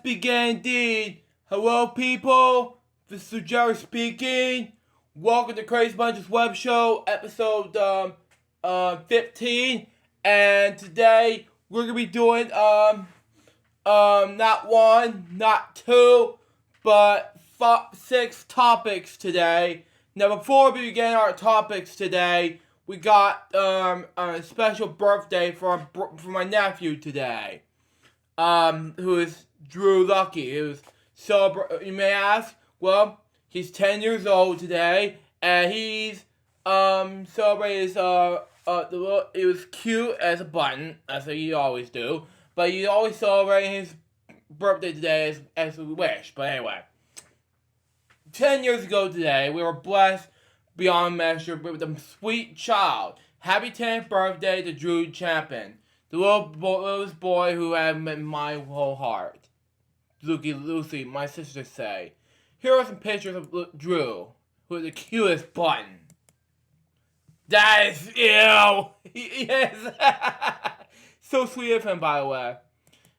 begin indeed. Hello, people. This is Jerry speaking. Welcome to TheCrazyBunch's WebShow, episode 15. And today we're gonna be doing not one, not two, but 6 topics today. Now, before we begin our topics today, we got a special birthday for my nephew today. Who is Drew Lucky, who's you may ask, well, he's 10 years old today, and he's, celebrating his, it was cute as a button, as he always do, but he's always celebrating his birthday today as we wish, but anyway. 10 years ago today, we were blessed beyond measure with a sweet child. Happy 10th birthday to Drew Champion. The little boy who had my whole heart. Lucy, my sister say. Here are some pictures of Drew, who is the cutest button. That is ew. Yes. So sweet of him, by the way.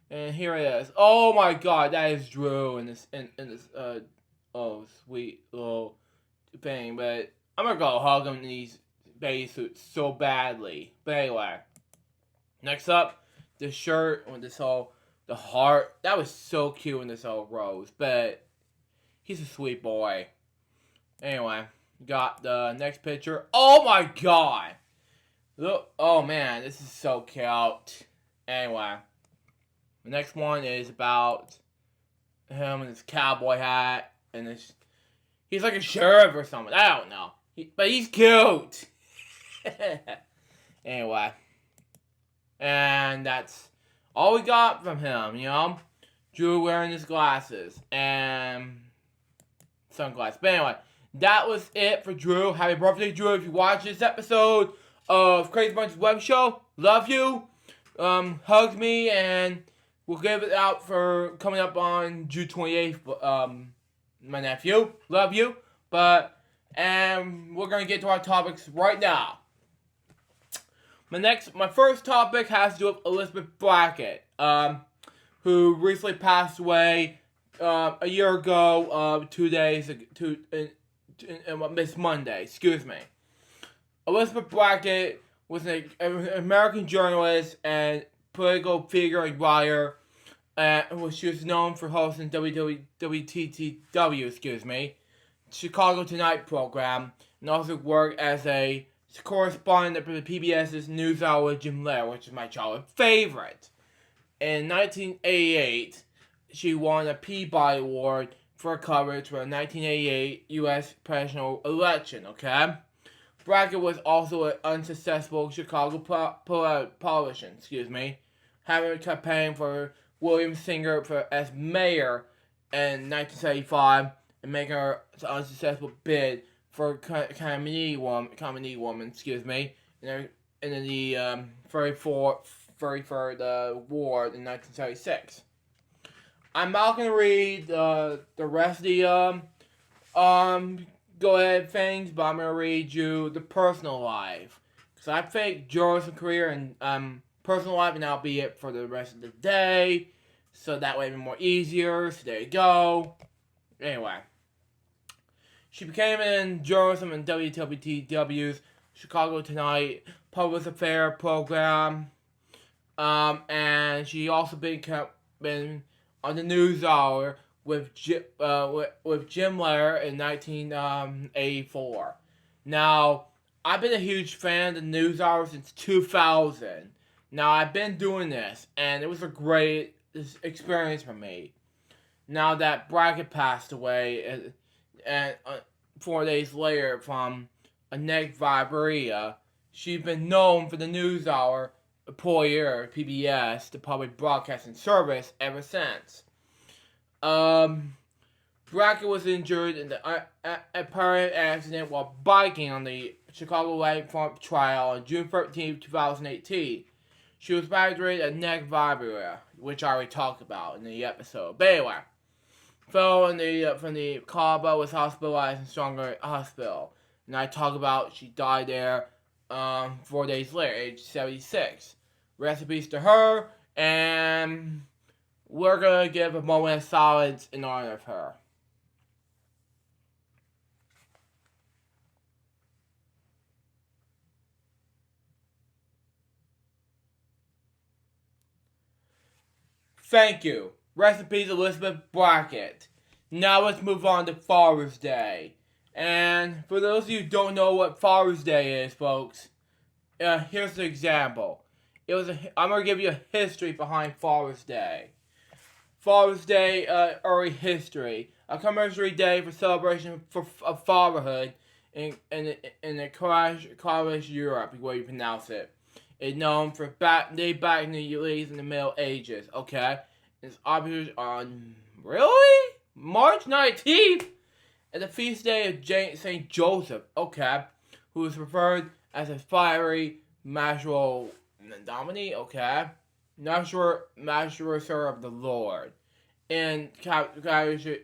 And here it is. Oh my God, that is Drew in this sweet little thing. But I'm gonna go hug him in these baby suits so badly. But anyway. Next up, the shirt with the heart. That was so cute in this whole rose, but he's a sweet boy. Anyway, got the next picture. Oh my God! Look, oh man, this is so cute. Anyway, the next one is about him and his cowboy hat, and he's like a sheriff or something. I don't know, but he's cute. Anyway. And that's all we got from him, you know? Drew wearing his glasses and sunglasses. But anyway, that was it for Drew. Happy birthday, Drew. If you watch this episode of TheCrazyBunch's Web Show, love you. Hug me, and we'll give it out for coming up on June 28th. My nephew, love you. And we're going to get to our topics right now. My first topic has to do with Elizabeth Brackett, who recently passed away a year ago, 2 days ago, this Monday, excuse me. Elizabeth Brackett was an American journalist and political figure and writer, she was known for hosting WWTW, Chicago Tonight program, and also worked as a correspondent for the PBS's NewsHour with Jim Lehrer, which is my childhood favorite. In 1988, she won a Peabody Award for her coverage for the 1988 U.S. presidential election, okay? Brackett was also an unsuccessful Chicago politician, having a campaign for William Singer as mayor in 1975 and making her an unsuccessful bid for comedy woman, in the 33rd Ward in 1976. I'm not gonna read the rest of the go ahead things, but I'm gonna read you the personal life, because I think journalism career and personal life, and that'll be it for the rest of the day. So that way it'll be more easier. So there you go. Anyway. She became in journalism in WWTW's Chicago Tonight public affair program, and she also been on the NewsHour with Jim Lehrer in 1984. Now, I've been a huge fan of the NewsHour since 2000. Now, I've been doing this, and it was a great experience for me. Now that Brackett passed away, and 4 days later from a neck vibria, she's been known for the NewsHour employer, PBS, the public broadcasting service, ever since. Brackett was injured in a apparent accident while biking on the Chicago Lakefront Trail on June 13, 2018. She was diagnosed a neck vibria, which I already talked about in the episode. But anyway, fell from the car, but was hospitalized in Stronger Hospital. And I talk about she died there 4 days later, age 76. Rest in peace to her, and we're gonna give a moment of silence in honor of her. Thank you. Rest in peace, Elizabeth Brackett. Now let's move on to Father's Day. And for those of you who don't know what Father's Day is, folks, here's an example. I'm going to give you a history behind Father's Day. Father's Day, early history. A commemorative day for celebration of fatherhood in the College Europe, the way you pronounce it. It's known for back in the Middle Ages, okay? It's obviously on, really? March 19th? And the feast day of St. Joseph, okay? Who is referred as a fiery magical dominee, okay? Natural of the Lord. And way to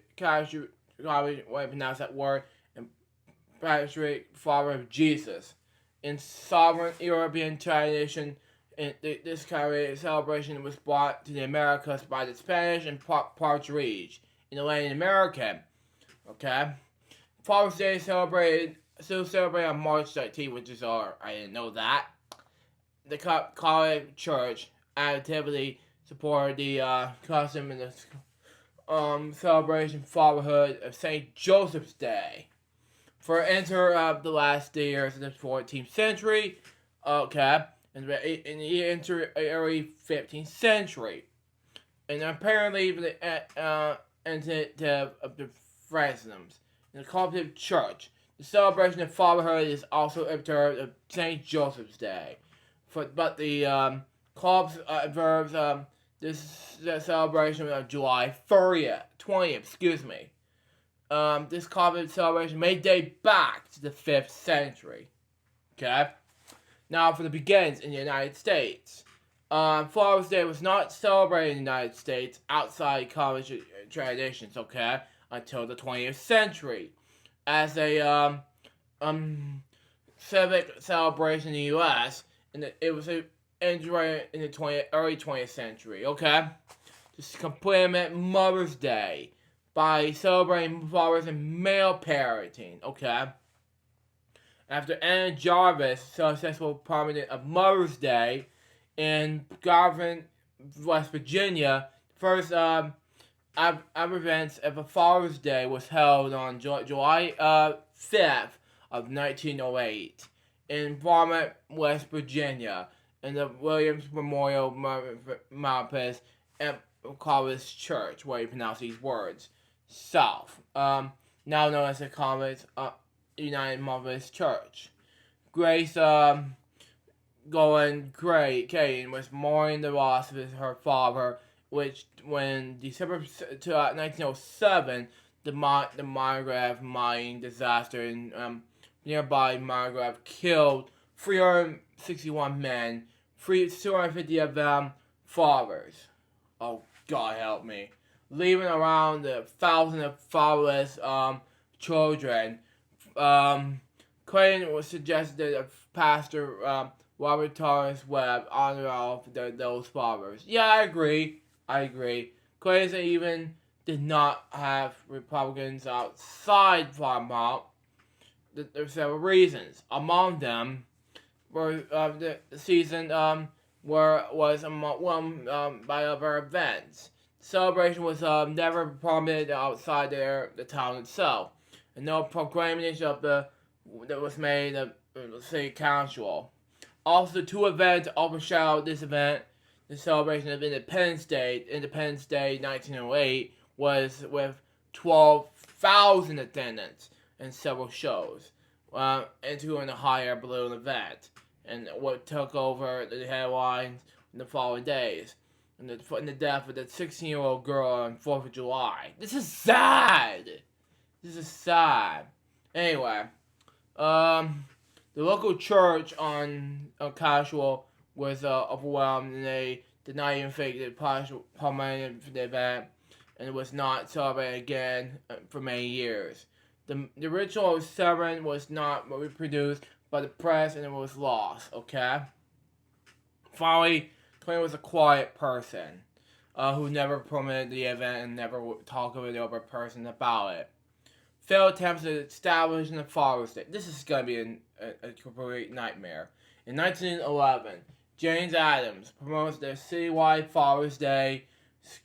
pronounce that word, and Patrick, father of Jesus. In sovereign European tradition, this kind of celebration was brought to the Americas by the Spanish and Portuguese in the Latin American. Okay, Father's Day is still celebrated on March 13th, which is I didn't know that. The Catholic Church actively supported the custom and the celebration of fatherhood of St. Joseph's Day. For the last years of the 14th century, okay, in the early 15th century, and apparently the of the Friesnams in the Coptic Church. The celebration of fatherhood is also observed of St. Joseph's Day, but the Copts observes this celebration of July 20th. Excuse me. This Coptic celebration may date back to the 5th century. Okay? Now, for the beginnings in the United States. Father's Day was not celebrated in the United States outside college traditions, okay, until the 20th century. As a civic celebration in the U.S., and it was enjoyed in the early 20th century, okay? Just complement Mother's Day by celebrating fathers and male parenting, okay? After Anna Jarvis' successful prominence of Mother's Day in Garvin, West Virginia, first events of a Father's Day was held on July 5th of 1908 in Farmington, West Virginia, in the Williams Memorial Methodist College Church, where you pronounce these words. South, now known as the College United Methodist Church. Grace, Kagan was mourning the loss of her father, which when December 1907, the Margrave mining disaster in nearby Margrave killed 361 men, 250 of them fathers. Oh, God help me. Leaving around 1,000 of fatherless children. Clayton was suggested of Pastor Robert Torrance Webb honor all of those fathers. Yeah, I agree. Clayton even did not have Republicans outside Farmount. There were several reasons. Among them were the season was by other events. The celebration was never prominent outside the town itself, and no proclamation of that was made of the city council. Also, the two events overshadowed this event. The celebration of Independence Day 1908, was with 12,000 attendants and several shows, including a higher balloon event, and what took over the headlines in the following days, and the death of the 16-year-old girl on 4th of July. This is sad. Anyway, the local church on Casual was overwhelmed, and they did not even think that parliament for the event, and it was not celebrated again for many years. The ritual of ceremony was not reproduced by the press, and it was lost, okay? Finally, Clinton was a quiet person. who never promoted the event and never talked with the other person about it. Failed attempts to establish the Father's Day. This is going to be a complete nightmare. In 1911, James Adams promotes the citywide Father's Day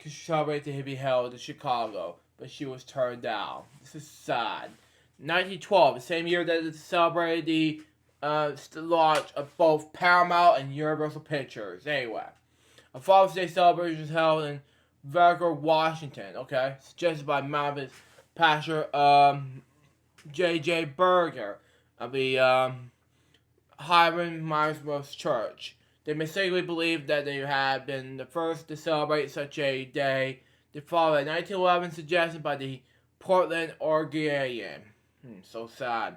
celebration to be held in Chicago, but she was turned down. This is sad. 1912, the same year that it celebrated the launch of both Paramount and Universal Pictures. Anyway, a Father's Day celebration was held in Vancouver, Washington. Okay, suggested by Methodist pastor J.J. Berger of the Highland Methodist Church. They mistakenly believed that they had been the first to celebrate such a day. The following 1911 suggested by the Portland Oregonian. So sad.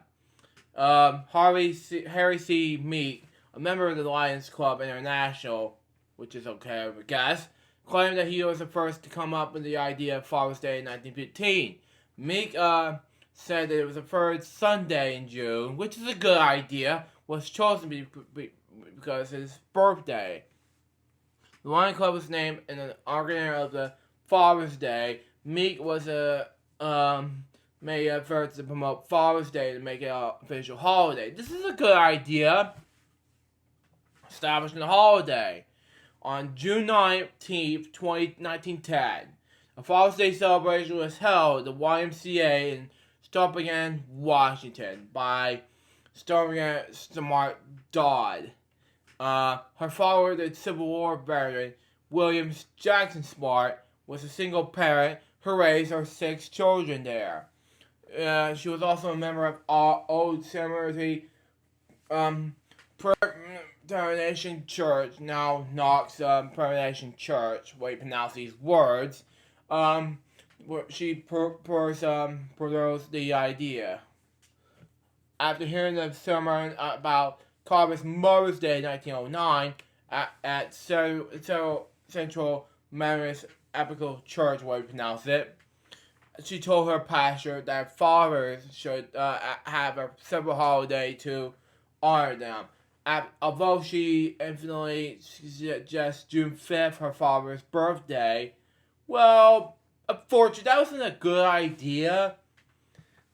Harry C. Meek, a member of the Lions Club International, which is okay, I guess, claimed that he was the first to come up with the idea of Father's Day in 1915. Meek said that it was the third Sunday in June, which is a good idea, was chosen because of his birthday. The Lions Club was named in honor of the Father's Day. Meek was made efforts to promote Father's Day to make it an official holiday. This is a good idea. Establishing the holiday. On June 19th, 1910, a Father's Day celebration was held at the YMCA in Spokane, Washington, by Smart Dodd. Her father, the Civil War veteran William Jackson Smart, was a single parent who raised her 6 children there. She was also a member of Old Cemetery Presbyterian Church, now Knox Presbyterian Church, where you pronounce these words. She proposed the idea. After hearing the sermon about Carver's Mother's Day in 1909 at Central Methodist Episcopal Church, where you pronounce it, she told her pastor that fathers should have a separate holiday to honor them. Although she infinitely suggests June 5th, her father's birthday, well, unfortunately, that wasn't a good idea.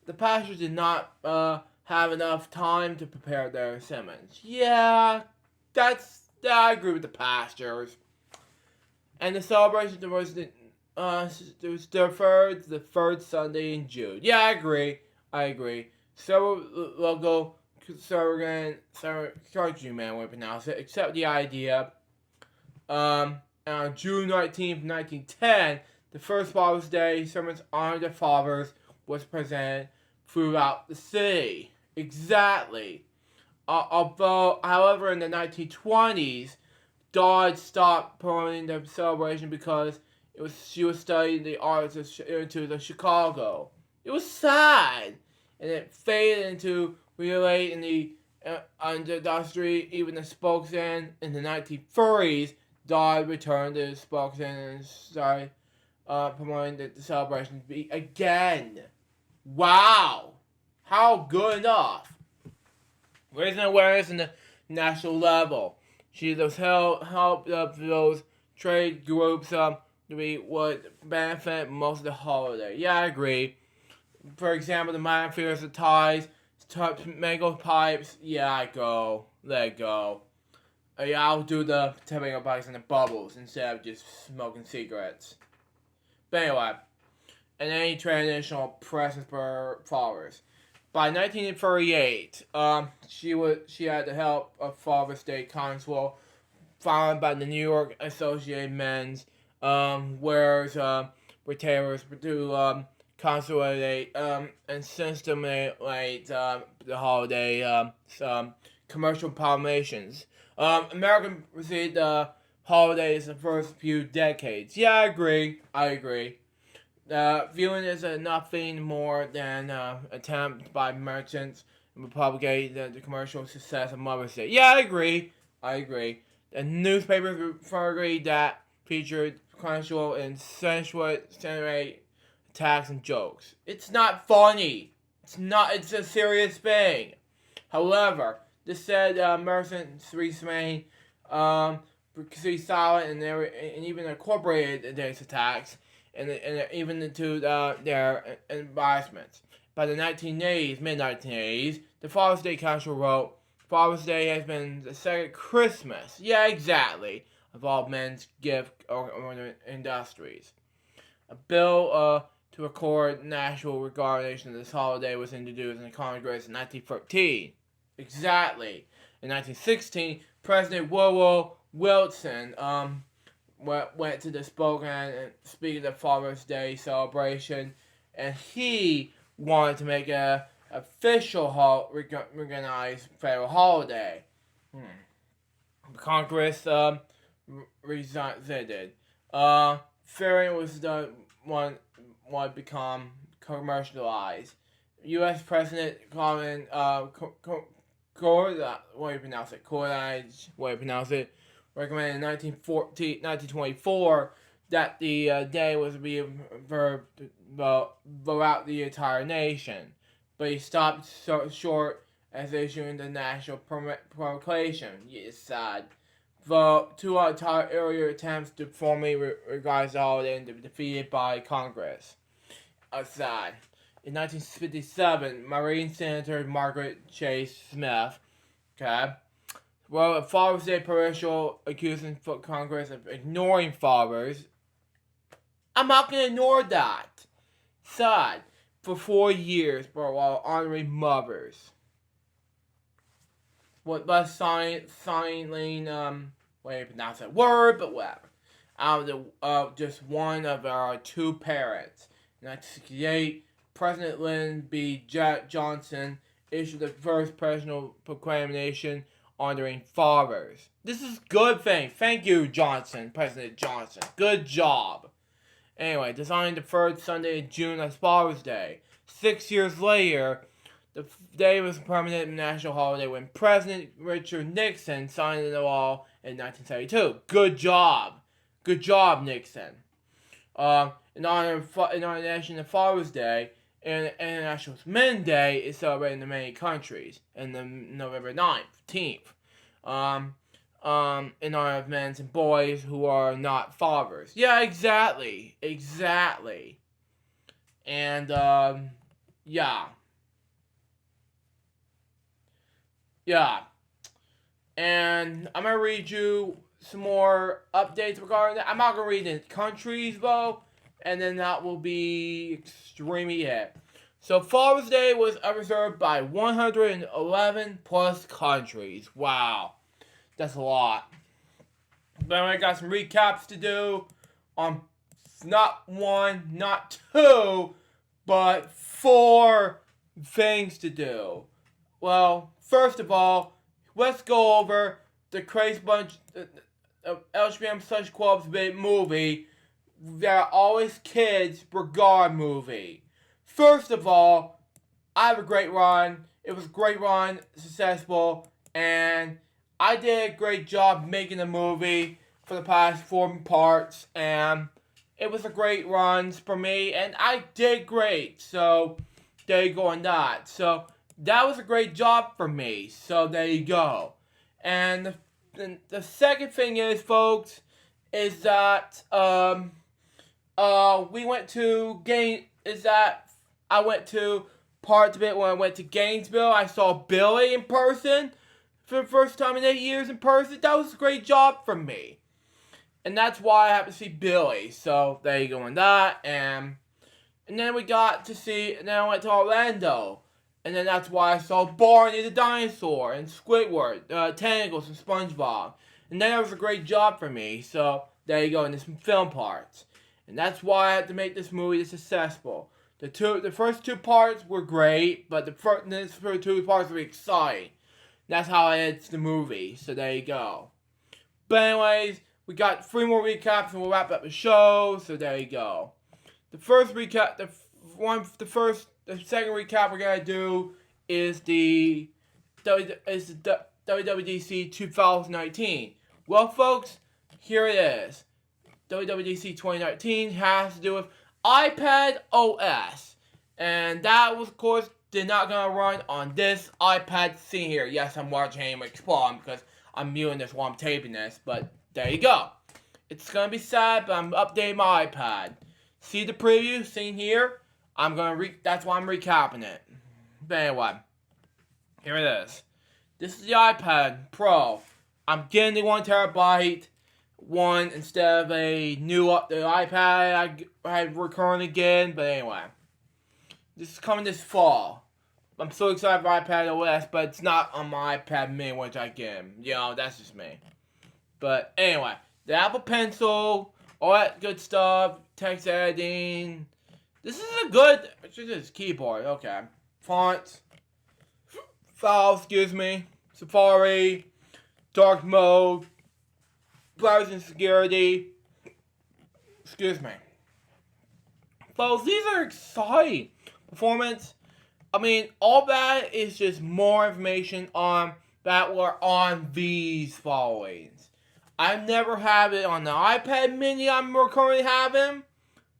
The pastor did not have enough time to prepare their sermons. Yeah, I agree with the pastors. And the celebration was the third Sunday in June. Yeah, I agree. Several local clergymen would pronounce it, accept the idea. On June 19th, 1910, the first Father's Day sermons honoring the fathers was presented throughout the city. Exactly. However, in the 1920s, Dodd stopped promoting the celebration because she was studying the arts into the Chicago. It was sad, and it faded into relate in the industry. Even the spokesman in the 1930s, Dodd returned to the spokesman and started promoting the celebration again. Wow, how good enough! Raising awareness in the national level. She does help those trade groups would benefit most of the holiday. Yeah, I agree. For example, the manufacturers of ties, mango pipes. Yeah, let it go. I'll do the tobacco pipes and the bubbles instead of just smoking cigarettes. But anyway, and any traditional presents for fathers. By 1938, she had the help of Father's Day Council, founded by the New York Associated Men's, whereas retailers to consolidate and systemate the holiday commercial proclamations. American received the holidays the first few decades. Yeah, I agree. Viewing is nothing more than attempt by merchants to propagate the commercial success of Mother's Day. Yeah, I agree. The newspapers agreed that featured commercial and sensual attacks and jokes. It's not funny. It's a serious thing. However, this said merchants remain see silent and even incorporated the day's attacks and even into their advancements. By the 1980s, mid-1980s, the Father's Day Council wrote, Father's Day has been the second Christmas, yeah, exactly, of all men's gift or industries. A bill to record national recognition of this holiday was introduced in Congress in 1913. Exactly. In 1916, President Woodrow Wilson went to the Spokane and speaking of Father's Day celebration, and he wanted to make a official recognized federal holiday. Congress resisted. Fearing was the one would become commercialized. U.S. President Coleridge, recommended in 1924 that the day was to be observed throughout the entire nation, but he stopped so short as issuing the national proclamation. It's sad. The two entire earlier attempts to formally recognize the holiday and defeated by Congress. Sad. In 1957, Marine Senator Margaret Chase Smith, wrote a Father's Day provisional accusing Congress of ignoring fathers. I'm not going to ignore that. Sad. For 4 years, while honoring mothers. But signing, pronounce that word, but whatever. Out of just one of our two parents. In 1968, President Lyndon B. Johnson issued the first presidential proclamation honoring fathers. This is a good thing. Thank you, President Johnson. Good job. Anyway, designed the third Sunday in June as Father's Day. 6 years later, the day was a permanent national holiday when President Richard Nixon signed the law in 1972. Good job. Good job, Nixon. In honor of National Father's Day, and International Men's Day is celebrated in many countries in the November 19th. In honor of men and boys who are not fathers. Yeah, exactly. And, yeah. And I'm going to read you some more updates regarding that. I'm not going to read the countries, though. And then that will be extremely it. So Father's Day was observed by 111 plus countries. Wow. That's a lot. But I got some recaps to do on not one, not two, but 4 things to do. Well, first of all, let's go over the Crazy Bunch LGBM Such Club's big movie, They're Always Kids regard movie. First of all, I have a great run. It was a great run, successful, and I did a great job making the movie for the past 4 parts, and it was a great run for me, and I did great, so there you go on that. So that was a great job for me, so there you go. And the second thing is, folks, is that we went to I went to parts of it when I went to Gainesville. I saw Billy in person for the first time in 8 years in person. That was a great job for me. And that's why I happened to see Billy. So there you go on that. And then we got to see, and then I went to Orlando. And then that's why I saw Barney the dinosaur and Squidward, Tentacles and SpongeBob. And then it was a great job for me. So there you go in this film parts. And that's why I had to make this movie successful. The first 2 parts were great, but the first 2 parts were exciting. That's how I edit the movie, so there you go. But anyways, we got 3 more recaps and we'll wrap up the show, so there you go. The second recap we're gonna do is the WWDC 2019. Well, folks, here it is. WWDC 2019 has to do with iPad OS, and that was, of course, not gonna run on this iPad seen here. Yes, I'm watching him explode because I'm muting this while I'm taping this, but there you go. It's gonna be sad, but I'm updating my iPad. See the preview seen here? That's why I'm recapping it. But anyway, here it is. This is the iPad Pro. I'm getting the 1TB one instead of a new the iPad I had recurring again. But anyway, this is coming this fall. I'm so excited for iPad OS, but it's not on my iPad mini, which I get. You know, that's just me. But anyway, the Apple Pencil, all that good stuff, text editing. This is a good, this is keyboard, okay. Fonts, files, excuse me, Safari, dark mode, browsing security, excuse me. Folks, these are exciting. Performance, I mean, all that is just more information on that were on these followings. I never have it on the iPad mini I'm currently having,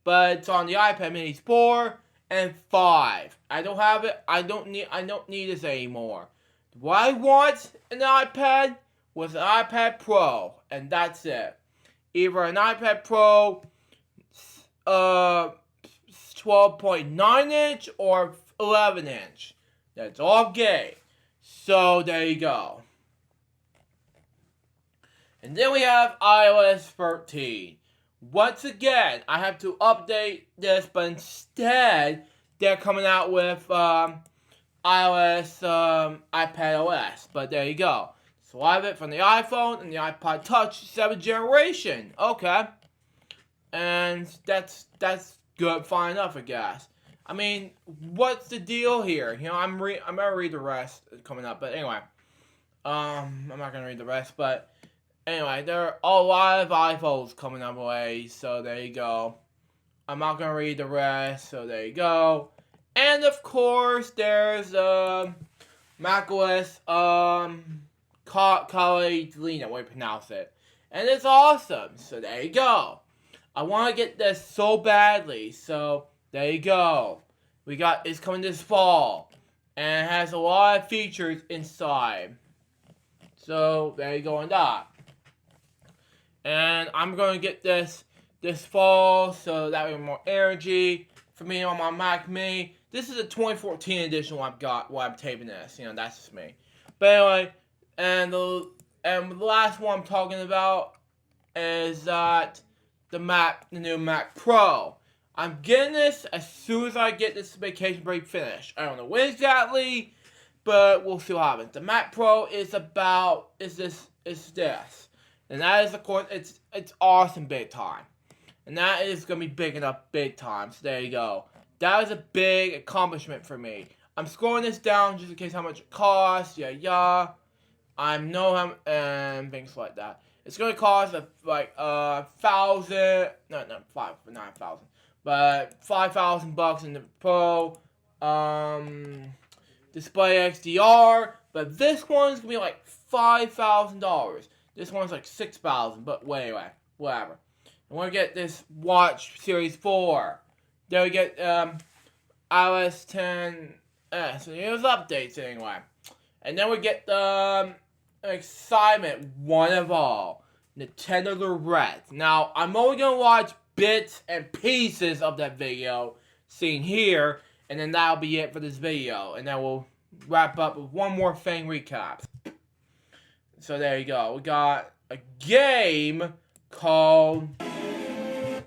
but it's on the iPad mini 4 and 5. I don't have it. I don't need this anymore. What I want in the iPad was an iPad Pro, and that's it. Either an iPad Pro 12.9 inch or 11 inch. That's all gay. So there you go. And then we have iOS 13. Once again, I have to update this, but instead, they're coming out with iOS iPad OS. But there you go. So I have it from the iPhone and the iPod Touch 7th generation. Okay. And that's good, fine enough, I guess. I mean, what's the deal here? You know, I'm gonna read the rest coming up, but anyway. I'm not gonna read the rest, but anyway, there are a lot of iPhones coming up away, so there you go. I'm not gonna read the rest, so there you go. And of course, there's macOS Catalina, way to pronounce it. And it's awesome, so there you go. I want to get this so badly, so there you go. It's coming this fall, and it has a lot of features inside. So there you go on that. And I'm going to get this fall, so that will be more energy for me on my Mac Mini. This is a 2014 edition while I'm taping this. You know, that's just me. But anyway, and the last one I'm talking about is that the new Mac Pro. I'm getting this as soon as I get this vacation break finished. I don't know when exactly, but we'll see what happens. The Mac Pro is this. And that is, of course, it's awesome big time. And that is going to be big enough big time. So there you go. That is a big accomplishment for me. I'm scrolling this down just in case how much it costs. Yeah. I know how, and things like that. It's going to cost like $9,000, but $5,000 in the Pro. Display XDR, but this one's going to be like $5,000. This one's like $6,000, but anyway, whatever. And we're going to get this Watch Series 4. Then we get iOS 10s. So here's updates anyway. And then we get the excitement, one of all, Nintendo Direct. Now, I'm only going to watch bits and pieces of that video seen here, and then that'll be it for this video. And then we'll wrap up with one more thing recap. So there you go. We got a game called,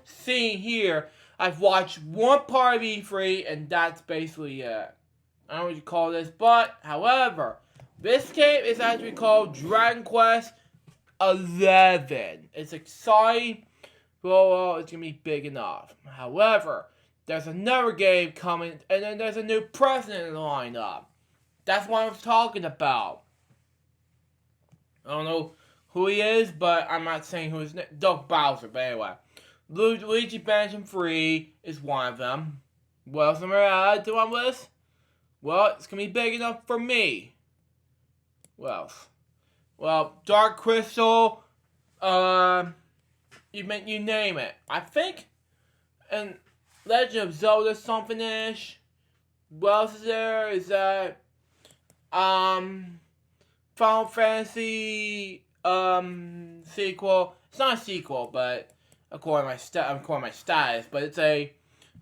seen here, I've watched one part of E3, and that's basically it. I don't know what you call this, but, however, this game is actually called Dragon Quest 11. It's exciting. Well, it's going to be big enough. However, there's another game coming, and then there's a new president lined up. That's what I was talking about. I don't know who he is, but I'm not saying who his name is. Doug Bowser, but anyway. Luigi Mansion 3 is one of them. What else am I add to my list? Well, it's going to be big enough for me. What else? Well, Dark Crystal, you name it. I think, and Legend of Zelda something-ish. What else is there? Is that, Final Fantasy sequel. It's not a sequel, but according to my status, but it's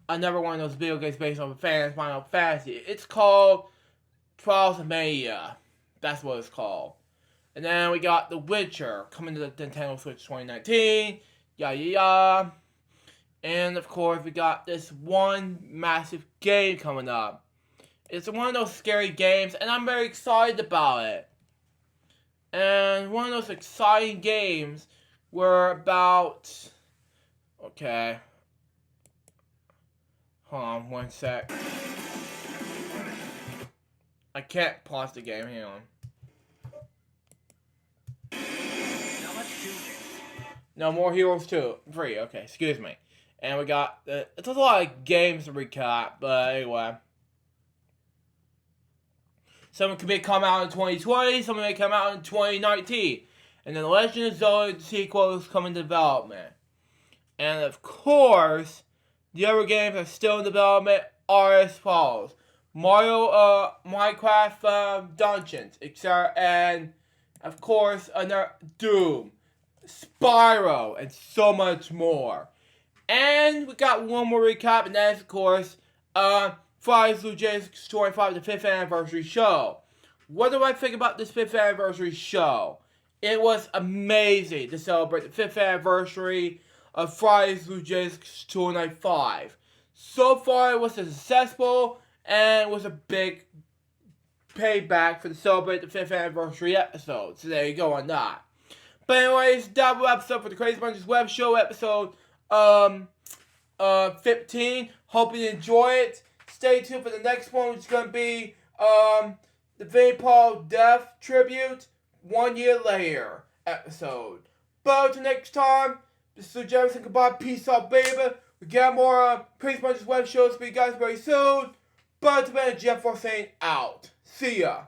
another one of those video games based on Final Fantasy. It's called Trials of Mania. That's what it's called. And then we got The Witcher coming to the Nintendo Switch 2019. Yeah. And of course, we got this one massive game coming up. It's one of those scary games, and I'm very excited about it. And one of those exciting games were about... Okay. Hold on, one sec. I can't pause the game, hang on. No more Heroes 2. 3, okay, excuse me. And we got, it's a lot of games to recap, but anyway. Some may come out in 2020, some may come out in 2019. And then The Legend of Zelda sequel is coming to development. And of course, the other games are still in development are as follows. Minecraft Dungeons, etc. And of course, another Doom, Spyro, and so much more. And we got one more recap, and that is, of course, Fry's Logistics 25, the 5th anniversary show. What do I think about this 5th anniversary show? It was amazing to celebrate the 5th anniversary of Fry's Logistics 295. So far, it was successful, and it was a big payback for the celebrate the 5th anniversary episode. So there you go on that. But anyways, that wraps up for the Crazy Bunch's web show episode 15. Hope you enjoy it. Stay tuned for the next one, which is going to be the Vinnie Paul Death Tribute 1 year later episode. But until next time, this is Jefferson. Goodbye. Peace out, baby. We got more Crazy Bunch's web shows for you guys very soon. But until then, Jeff was saying out. See ya.